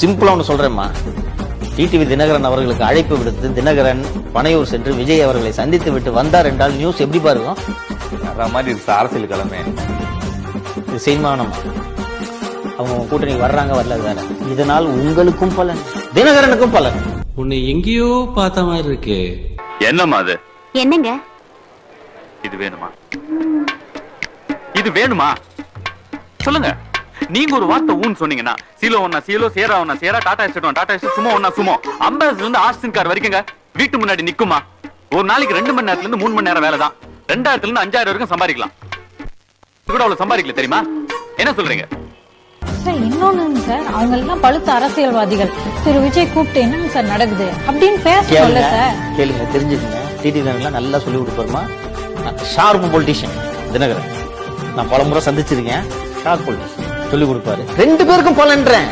சிம்பிளா ஒன்று சொல்றேம்மா. டிடிவி தினகரன் அவர்களுக்கு அழைப்பு விடுத்து தினகரன் பனையூர் சென்று விஜய் அவர்களை சந்தித்து விட்டு வந்தார் என்றால் நியூஸ் எப்படி பாருக்கும்? அத மாதிரி இருக்கு அரசியல் கிழமை. இது செய்மானம். அவங்க கூட்டணி வர்றாங்க வரல வேற. இதனால் உங்களுக்கும் பலன், தினகரனுக்கும் பலன். உன்னை எங்கேயோ பார்த்த மாதிரி இருக்கு. என்னம்மா அது? என்னங்க இது வேணுமா? இது வேணுமா? சொல்லுங்க. நீங்க ஒரு வார்த்தை ஊன்னு சொன்னீங்கன்னா சீலோ ஒன்னா சீலோ, சேரா ஒன்னா சேரா, Tata estate Tata estate, Sumo ஒன்னா சுமோ, அம்பாசிடர்ல இருந்து ஆஸ்டின் கார் வரைக்குங்க வீட்டு முன்னாடி நிக்குமா? ஒரு நாளைக்கு 2 மணி நேரத்துல இருந்து 3 மணி நேரம் வேலை தான். 2000 இருந்து 5000 வரைக்கும் சம்பாதிக்கலாம். கூட அவ்வளவு சம்பாதிக்கல தெரியுமா? என்ன சொல்றீங்க? சார் இன்னொன்னு சார், அவங்க எல்லாம் பழுத்த அரசியல்வாதிகள். திரு விஜய் கூப்பிட்டு என்னங்க சார் நடக்குது அப்படின்னு பேசல சார். கேளுங்க, தெரிஞ்சுக்கங்க. டிடிவி தினகரன் நல்லா சொல்லி கொடுப்பாருமா. Sharp politician Dinakaran. நான் பல முறை சந்திச்சிருக்கேன். ஷார்ப் பொலிட்டிஷியன் சொல்லி கொடுப்பாரு. 2 பேருக்கும் பலன்றேன்.